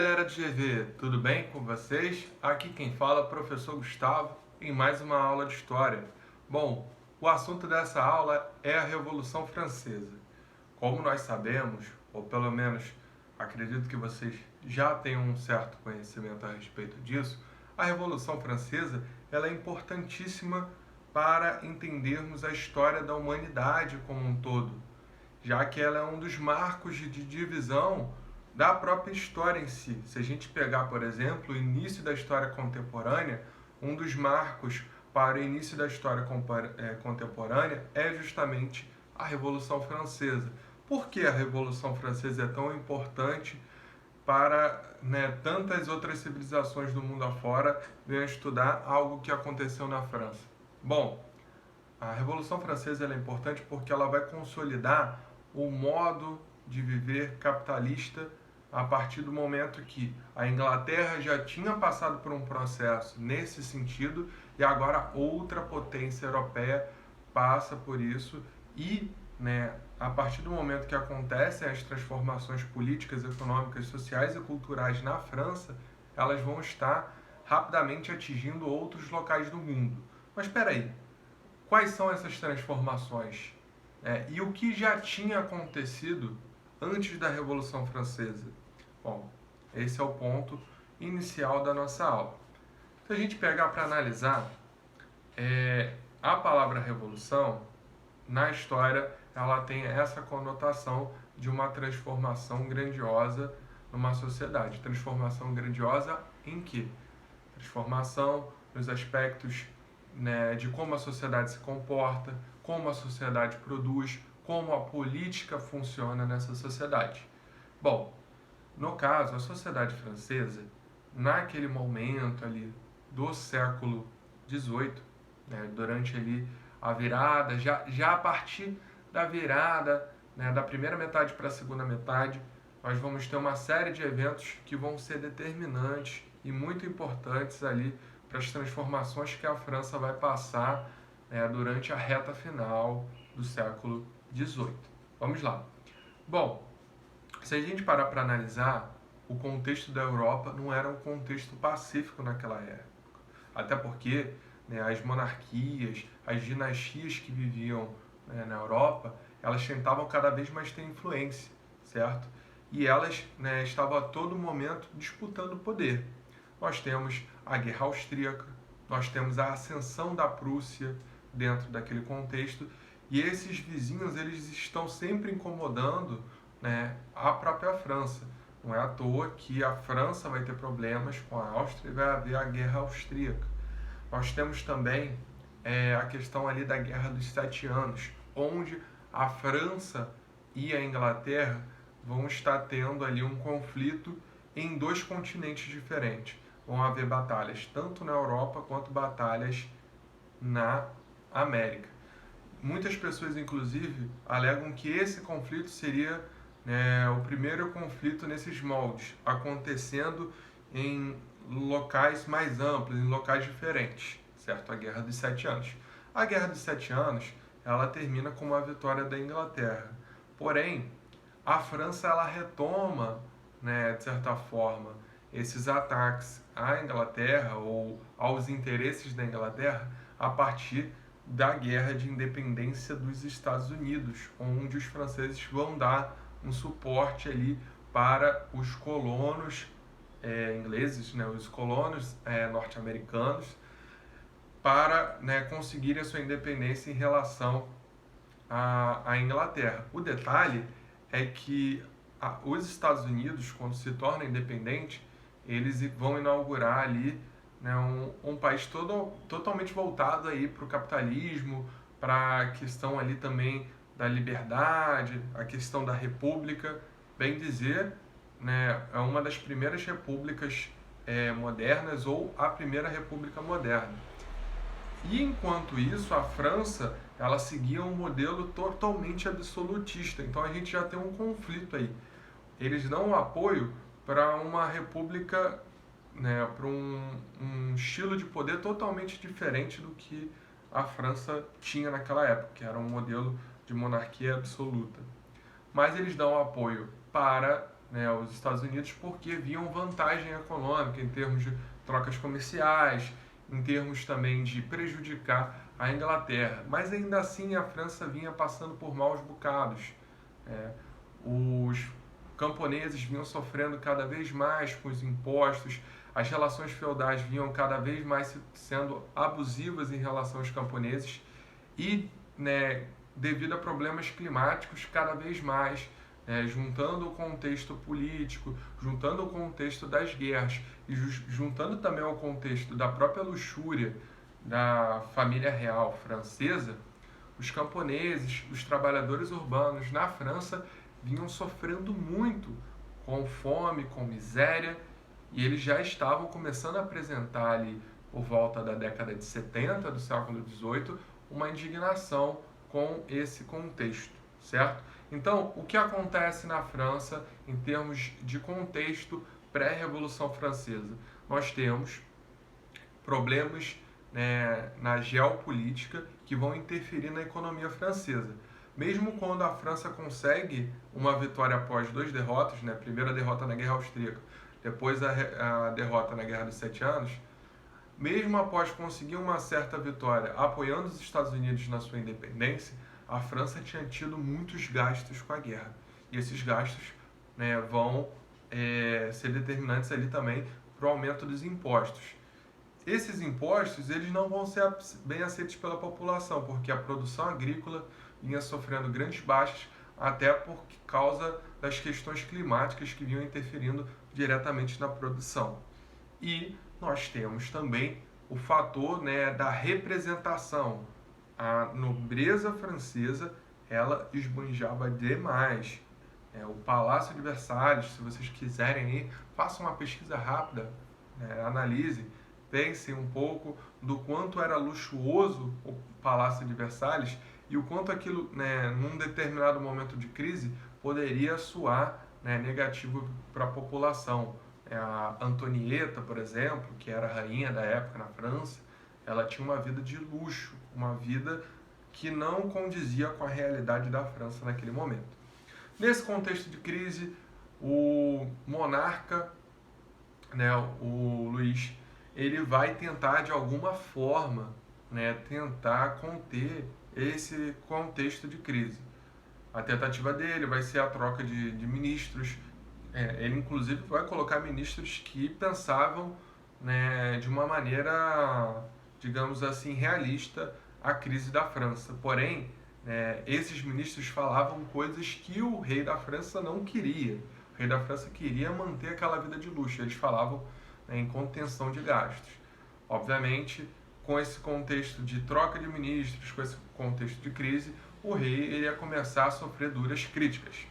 Galera do GV, tudo bem com vocês? Aqui quem fala é o professor Gustavo em mais uma aula de História. Bom, o assunto dessa aula é a Revolução Francesa. Como nós sabemos, ou pelo menos acredito que vocês já tenham um certo conhecimento a respeito disso, a Revolução Francesa ela é importantíssima para entendermos a história da humanidade como um todo, já que ela é um dos marcos de divisão da própria história em si. Se a gente pegar, por exemplo, o início da história contemporânea, um dos marcos para o início da história contemporânea é justamente a Revolução Francesa. Por que a Revolução Francesa é tão importante para tantas outras civilizações do mundo afora venham estudar algo que aconteceu na França? Bom, a Revolução Francesa é importante porque ela vai consolidar o modo de viver capitalista a partir do momento que a Inglaterra já tinha passado por um processo nesse sentido e agora outra potência europeia passa por isso e, a partir do momento que acontecem as transformações políticas, econômicas, sociais e culturais na França, elas vão estar rapidamente atingindo outros locais do mundo. Mas espera aí, quais são essas transformações? E o que já tinha acontecido antes da Revolução Francesa? Bom, esse é o ponto inicial da nossa aula. Se a gente pegar para analisar, a palavra revolução, na história, ela tem essa conotação de uma transformação grandiosa numa sociedade. Transformação grandiosa em quê? Transformação nos aspectos de como a sociedade se comporta, como a sociedade produz, como a política funciona nessa sociedade. Bom, no caso, a sociedade francesa, naquele momento ali do século XVIII, durante ali a virada, já a partir da virada, da primeira metade para a segunda metade, nós vamos ter uma série de eventos que vão ser determinantes e muito importantes ali para as transformações que a França vai passar durante a reta final do século XVIII. Vamos lá. Bom, se a gente parar para analisar, o contexto da Europa não era um contexto pacífico naquela época. Até porque as monarquias, as dinastias que viviam na Europa, elas tentavam cada vez mais ter influência, certo? E elas estavam a todo momento disputando poder. Nós temos a Guerra Austríaca, nós temos a ascensão da Prússia dentro daquele contexto, e esses vizinhos eles estão sempre incomodando a própria França. Não é à toa que a França vai ter problemas com a Áustria e vai haver a Guerra Austríaca. Nós temos também a questão ali da Guerra dos 7 Anos, onde a França e a Inglaterra vão estar tendo ali um conflito em dois continentes diferentes. Vão haver batalhas tanto na Europa quanto batalhas na América. Muitas pessoas, inclusive, alegam que esse conflito seria o primeiro conflito nesses moldes, acontecendo em locais mais amplos, em locais diferentes, certo? A Guerra dos 7 Anos. A Guerra dos 7 Anos, ela termina com uma vitória da Inglaterra. Porém, a França, ela retoma, de certa forma, esses ataques à Inglaterra ou aos interesses da Inglaterra a partir da Guerra de Independência dos Estados Unidos, onde os franceses vão dar um suporte ali para os colonos ingleses, os colonos norte-americanos, para conseguirem a sua independência em relação à Inglaterra. O detalhe é que os Estados Unidos, quando se tornam independentes, eles vão inaugurar ali um país totalmente voltado aí para o capitalismo, para a questão ali também da liberdade, a questão da república. Bem dizer, é uma das primeiras repúblicas modernas ou a primeira república moderna. E enquanto isso, a França ela seguia um modelo totalmente absolutista. Então a gente já tem um conflito aí. Eles dão um apoio para uma república, para um estilo de poder totalmente diferente do que a França tinha naquela época, que era um modelo de monarquia absoluta. Mas eles dão apoio para né, os Estados Unidos porque viam vantagem econômica em termos de trocas comerciais, em termos também de prejudicar a Inglaterra. Mas ainda assim a França vinha passando por maus bocados. Os camponeses vinham sofrendo cada vez mais com os impostos, as relações feudais vinham cada vez mais sendo abusivas em relação aos camponeses e, né, devido a problemas climáticos cada vez mais, juntando o contexto político, juntando o contexto das guerras e juntando também o contexto da própria luxúria da família real francesa, os camponeses, os trabalhadores urbanos na França vinham sofrendo muito com fome, com miséria, e eles já estavam começando a apresentar ali, por volta da década de 70 do século XVIII, uma indignação com esse contexto, certo? Então, o que acontece na França em termos de contexto pré-Revolução Francesa? Nós temos problemas, né, na geopolítica que vão interferir na economia francesa. Mesmo quando a França consegue uma vitória após 2 derrotas, né, primeira derrota na Guerra Austríaca, depois a derrota na Guerra dos 7 Anos, mesmo após conseguir uma certa vitória apoiando os Estados Unidos na sua independência, a França tinha tido muitos gastos com a guerra. E esses gastos, né, vão ser determinantes ali também para o aumento dos impostos. Esses impostos eles não vão ser bem aceitos pela população, porque a produção agrícola vinha sofrendo grandes baixas, até por causa das questões climáticas que vinham interferindo diretamente na produção. E nós temos também o fator, né, da representação. A nobreza francesa ela esbanjava demais. O Palácio de Versalhes, se vocês quiserem ir, façam uma pesquisa rápida, analise, pensem um pouco do quanto era luxuoso o Palácio de Versalhes e o quanto aquilo, né, num determinado momento de crise, poderia soar, né, negativo para a população. A Antonieta, por exemplo, que era a rainha da época na França, ela tinha uma vida de luxo, uma vida que não condizia com a realidade da França naquele momento. Nesse contexto de crise, o monarca, né, o Luís, ele vai tentar de alguma forma, né, tentar conter esse contexto de crise. A tentativa dele vai ser a troca de ministros. Ele inclusive vai colocar ministros que pensavam, né, de uma maneira, digamos assim, realista a crise da França. Porém, esses ministros falavam coisas que o rei da França não queria. O rei da França queria manter aquela vida de luxo. Eles falavam, né, em contenção de gastos. Obviamente, com esse contexto de troca de ministros, com esse contexto de crise, o rei ele ia começar a sofrer duras críticas.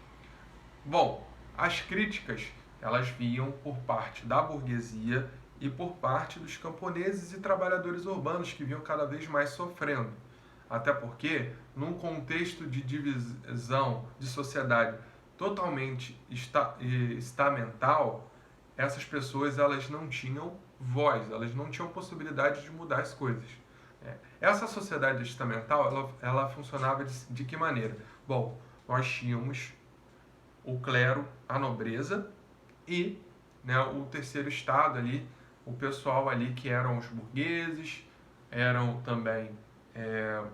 Bom, as críticas elas vinham por parte da burguesia e por parte dos camponeses e trabalhadores urbanos que vinham cada vez mais sofrendo. Até porque, num contexto de divisão de sociedade totalmente estamental, essas pessoas elas não tinham voz, elas não tinham possibilidade de mudar as coisas. Essa sociedade estamental ela funcionava de que maneira? Bom, nós tínhamos o clero, a nobreza e, né, o terceiro estado ali, o pessoal ali que eram os burgueses, eram também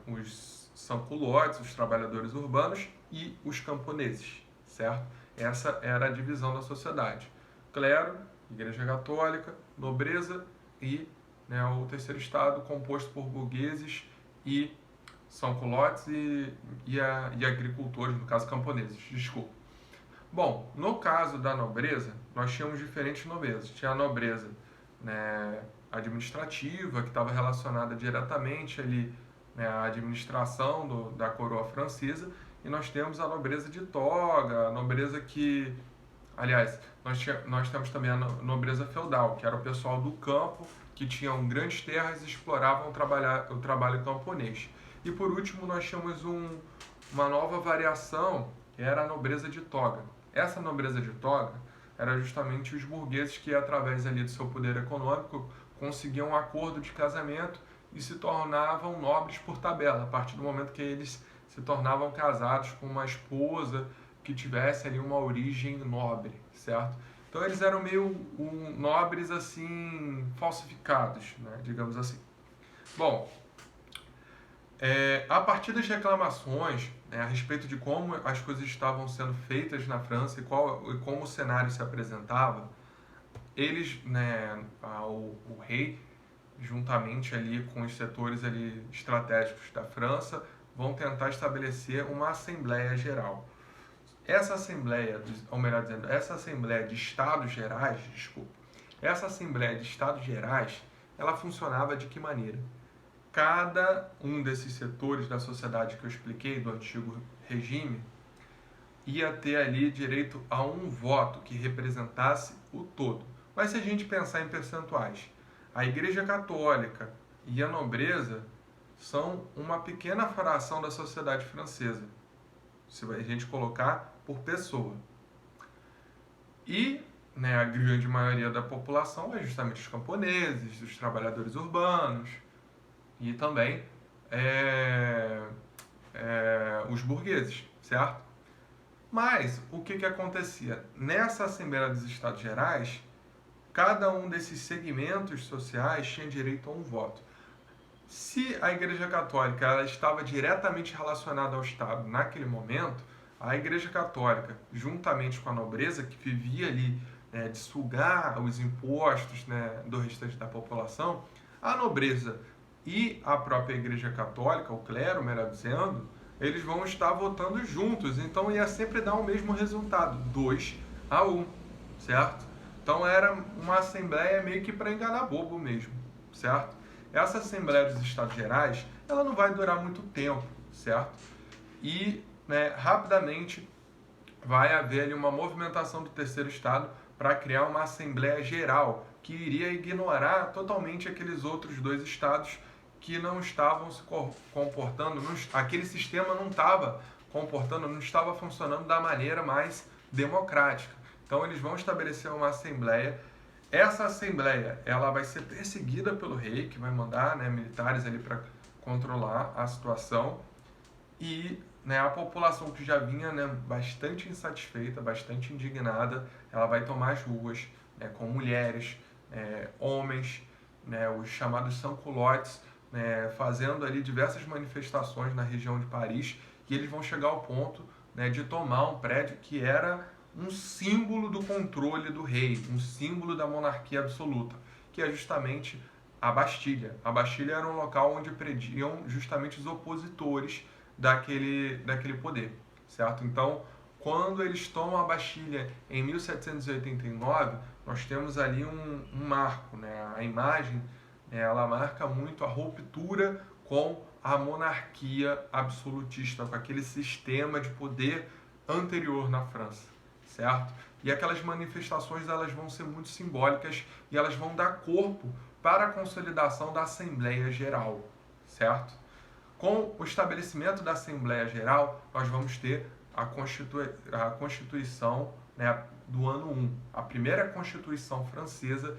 os sans-culottes, os trabalhadores urbanos e os camponeses, certo? Essa era a divisão da sociedade. Clero, Igreja Católica, nobreza e, né, o terceiro estado composto por burgueses e sans-culottes e agricultores, no caso camponeses, desculpa. Bom, no caso da nobreza, nós tínhamos diferentes nobrezas. Tinha a nobreza, né, administrativa, que estava relacionada diretamente ali, né, à administração da coroa francesa, e nós temos a nobreza de toga, a nobreza que... Aliás, nós temos também a nobreza feudal, que era o pessoal do campo, que tinham grandes terras e exploravam o trabalho camponês. E por último, nós tínhamos uma nova variação, que era a nobreza de toga. Essa nobreza de toga era justamente os burgueses que, através ali do seu poder econômico, conseguiam um acordo de casamento e se tornavam nobres por tabela, a partir do momento que eles se tornavam casados com uma esposa que tivesse ali uma origem nobre, certo? Então eles eram meio nobres assim, falsificados, né, digamos assim. Bom, a partir das reclamações, né, a respeito de como as coisas estavam sendo feitas na França e como o cenário se apresentava, eles, né, o rei, juntamente ali com os setores ali estratégicos da França, vão tentar estabelecer uma Assembleia Geral. Essa Assembleia, ou melhor dizendo, essa Assembleia de Estados Gerais, desculpa, essa Assembleia de Estados Gerais, ela funcionava de que maneira? Cada um desses setores da sociedade que eu expliquei, do antigo regime, ia ter ali direito a um voto que representasse o todo. Mas se a gente pensar em percentuais, a Igreja Católica e a nobreza são uma pequena fração da sociedade francesa, se a gente colocar por pessoa. E, né, a grande maioria da população é justamente os camponeses, os trabalhadores urbanos e também os burgueses, certo? Mas o que acontecia? Nessa Assembleia dos Estados Gerais, cada um desses segmentos sociais tinha direito a um voto. Se a Igreja Católica ela estava diretamente relacionada ao Estado naquele momento, a Igreja Católica, juntamente com a nobreza, que vivia ali de sugar os impostos, né, do restante da população, a nobreza e a própria Igreja Católica, o clero, melhor dizendo, eles vão estar votando juntos. Então ia sempre dar o mesmo resultado, 2-1, certo? Então era uma assembleia meio que para enganar bobo mesmo, certo? Essa Assembleia dos Estados Gerais, ela não vai durar muito tempo, certo? E, né, rapidamente vai haver ali uma movimentação do terceiro estado para criar uma Assembleia Geral que iria ignorar totalmente aqueles outros dois estados que não estavam se comportando, aquele sistema não estava comportando, não estava funcionando da maneira mais democrática. Então eles vão estabelecer uma assembleia. Essa assembleia ela vai ser perseguida pelo rei, que vai mandar, né, militares ali para controlar a situação. E, né, a população que já vinha, né, bastante insatisfeita, bastante indignada, ela vai tomar as ruas, né, com mulheres, homens, né, os chamados sans-culottes, né, fazendo ali diversas manifestações na região de Paris, e eles vão chegar ao ponto, né, de tomar um prédio que era um símbolo do controle do rei, um símbolo da monarquia absoluta, que é justamente a Bastilha. A Bastilha era um local onde prendiam justamente os opositores daquele poder, certo? Então, quando eles tomam a Bastilha em 1789, nós temos ali um marco, né? A imagem, ela marca muito a ruptura com a monarquia absolutista, com aquele sistema de poder anterior na França, certo? E aquelas manifestações elas vão ser muito simbólicas e elas vão dar corpo para a consolidação da Assembleia Geral, certo? Com o estabelecimento da Assembleia Geral, nós vamos ter a Constituição, né, do ano 1, a primeira Constituição francesa,